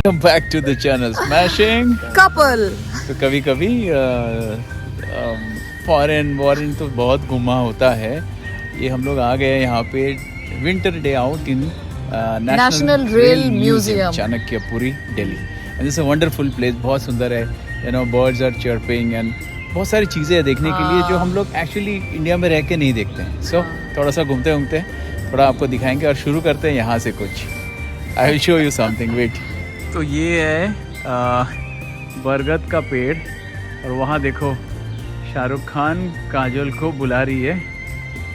Welcome back to the channel Smashing couple. तो कभी कभी फॉरेन तो बहुत घुमा होता है। ये हम लोग आ गए यहाँ पे winter day out in national rail museum Chanakyapuri Delhi. And it's a wonderful place, बहुत सुंदर है। You know birds are chirping and बहुत सारी चीज़ें हैं देखने के लिए जो हम लोग एक्चुअली इंडिया में रह के नहीं देखते हैं। सो थोड़ा सा घूमते घूमते थोड़ा आपको दिखाएंगे और शुरू करते हैं यहाँ से कुछ। I will show you something, wait. तो ये है बरगद का पेड़ और वहाँ देखो शाहरुख खान काजोल को बुला रही है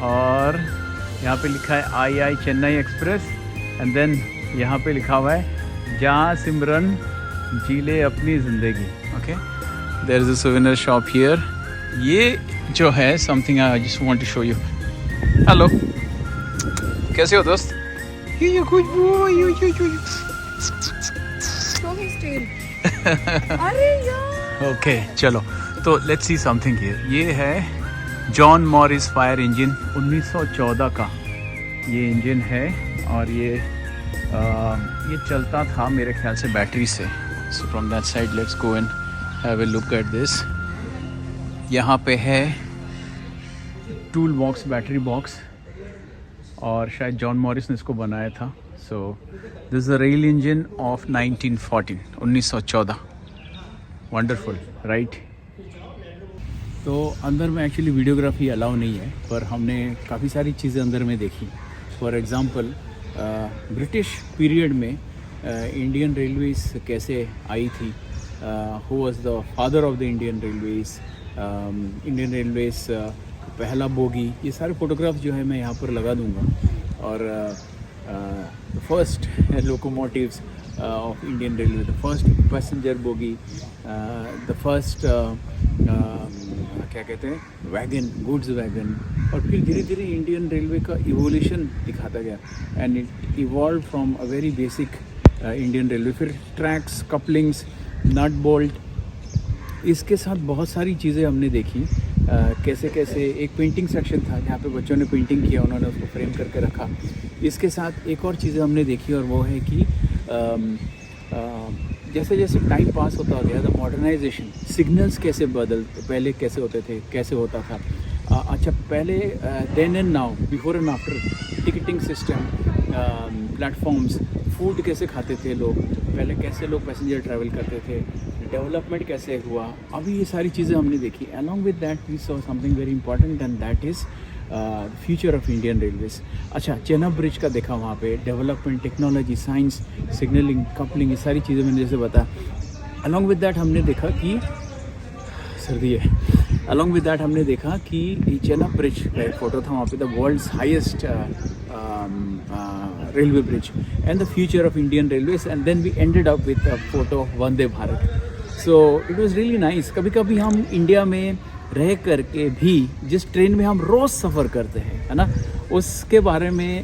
और यहाँ पे लिखा है आई चेन्नई एक्सप्रेस। एंड देन यहाँ पे लिखा हुआ है जहाँ सिमरन जी ले अपनी ज़िंदगी। Okay, there is a souvenir shop here. ये जो है something I just want to show you. Hello, कैसे हो दोस्त? ये कुछ अरे यार। ओके चलो, तो लेट्स सी समथिंग हियर। ये है जॉन मॉरिस फायर इंजन 1914 का ये इंजन है और ये चलता था मेरे ख्याल से बैटरी से। So from that side let's go and have a look at this. यहाँ पे है टूल बॉक्स, बैटरी बॉक्स, और शायद जॉन मॉरिस ने इसको बनाया था। So this is a rail engine of 1914। Wonderful right. तो अंदर में एक्चुअली वीडियोग्राफी अलाउ नहीं है, पर हमने काफ़ी सारी चीज़ें अंदर में देखी। फॉर एग्ज़ाम्पल ब्रिटिश पीरियड में इंडियन रेलवेज़ कैसे आई थी, who was the father of the Indian Railways, Indian Railways पहला बोगी, ये सारे फोटोग्राफ जो है मैं यहाँ पर लगा दूँगा। और the first locomotives of Indian railway, the first passenger bogie, the first क्या कहते हैं वैगन, गुड्स वैगन। और फिर धीरे धीरे इंडियन रेलवे का इवोल्यूशन दिखाता गया and it evolve from a very basic Indian railway. फिर ट्रैक्स, कपलिंग्स, नट बोल्ट, इसके साथ बहुत सारी चीज़ें हमने देखी। कैसे कैसे एक पेंटिंग सेक्शन था जहाँ पे बच्चों ने पेंटिंग किया, उन्होंने उसको फ्रेम करके रखा। इसके साथ एक और चीज़ें हमने देखी और वो है कि जैसे जैसे टाइम पास होता गया, द मॉडर्नाइजेशन, सिग्नल्स कैसे पहले कैसे होते थे, कैसे होता था। अच्छा, पहले then and now, before and after, ticketing system, platforms, food कैसे खाते थे लोग पहले, कैसे लोग पैसेंजर ट्रैवल करते थे, डेवलपमेंट कैसे हुआ, अभी ये सारी चीज़ें हमने देखी। Along with that we saw something very important and that is future of Indian Railways. अच्छा, चेनाब ब्रिज का देखा वहाँ पे, development, technology, science, signalling, coupling, ये सारी चीज़ें मैंने जैसे बताया। अलॉन्ग विद दैट हमने देखा कि सर्दी है। अलॉन्ग विद दैट हमने देखा कि चेनाब ब्रिज का एक फ़ोटो था वहाँ पे, the world's highest railway bridge and the future of Indian Railways, and then we ended up with a photo of Vande Bharat. So it was really nice. कभी कभी हम इंडिया में रह करके भी जिस ट्रेन में हम रोज़ सफ़र करते हैं, है ना, उसके बारे में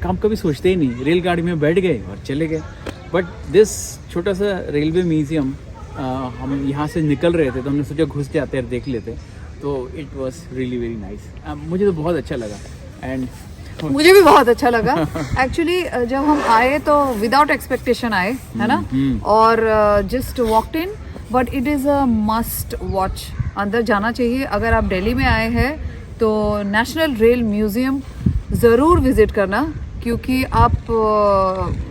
हम कभी सोचते ही नहीं। रेलगाड़ी में बैठ गए और चले गए। बट दिस छोटा सा रेलवे म्यूज़ियम, हम यहाँ से निकल रहे थे तो हमने सोचा घुस जाते और देख लेते। तो it was really very nice. मुझे तो बहुत अच्छा लगा एंड मुझे भी बहुत अच्छा लगा। एक्चुअली जब हम आए तो विदाउट एक्सपेक्टेशन आए, है ना, और just walked in, but it is a must watch. अंदर जाना चाहिए। अगर आप दिल्ली में आए हैं तो नेशनल रेल म्यूज़ियम ज़रूर विज़िट करना, क्योंकि आप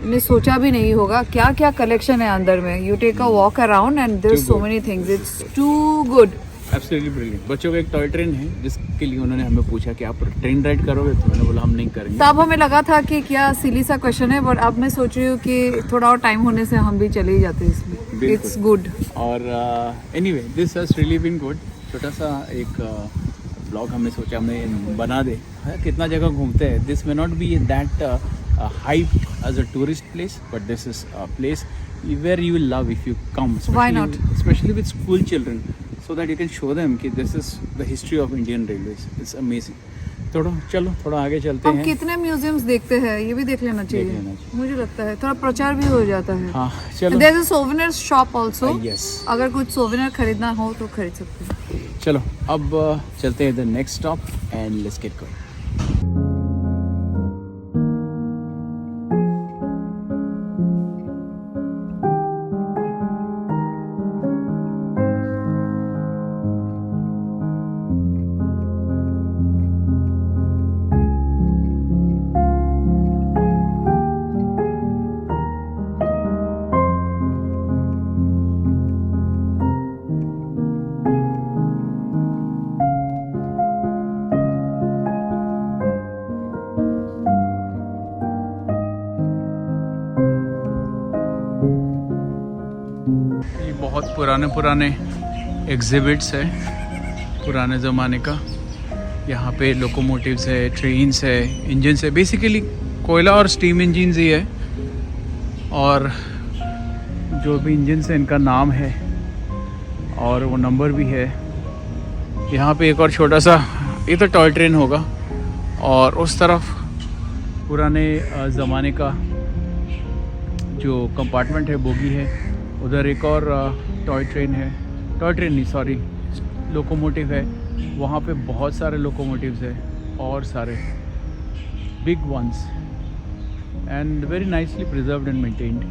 ने सोचा भी नहीं होगा क्या क्या कलेक्शन है अंदर में। You take a walk around and there so many things, it's too good. Absolutely brilliant. बच्चों का एक टॉय ट्रेन है जिसके लिए उन्होंने हमें पूछा कि आप ट्रेन राइड करोगे, तो मैंने बोला हम नहीं करेंगे। तब हमें लगा था कि क्या सिली सा क्वेश्चन है, बट अब मैं सोच रही हूँ कि थोड़ा और टाइम होने से हम भी चले ही जाते हैं इसमें। It's good. और anyway this has really been good. छोटा सा एक ब्लॉग हमने सोचा हमें बना दे। कितना जगह घूमते हैं। This may not be that hyped as a tourist place, but this is a place where you will love if you come. Why not? Especially with school children, so that you can show them कि this is the history of Indian Railways. It's amazing. चलो थोड़ा आगे चलते हैं। हम कितने museums देखते हैं, ये भी देख लेना चाहिए। मुझे लगता है थोड़ा प्रचार भी हो जाता है। हाँ चलो। There's a souvenir shop also. Yes. अगर कुछ सोवेनियर खरीदना हो तो खरीद सकते हैं। चलो अब चलते हैं the next stop and let's get going. ये बहुत पुराने एग्जिबिट्स है पुराने ज़माने का। यहाँ पे लोकोमोटिव्स है, ट्रेन्स है, इंजन्स है, बेसिकली कोयला और स्टीम इंजन्स ही है। और जो भी इंजन्स है इनका नाम है और वो नंबर भी है। यहाँ पे एक और छोटा सा, ये तो टॉय ट्रेन होगा, और उस तरफ पुराने ज़माने का जो कंपार्टमेंट है, बोगी है, उधर एक और टॉय ट्रेन है, टॉय ट्रेन नहीं सॉरी लोकोमोटिव है। वहाँ पे बहुत सारे लोकोमोटिव्स है और सारे big ones and very nicely preserved and maintained.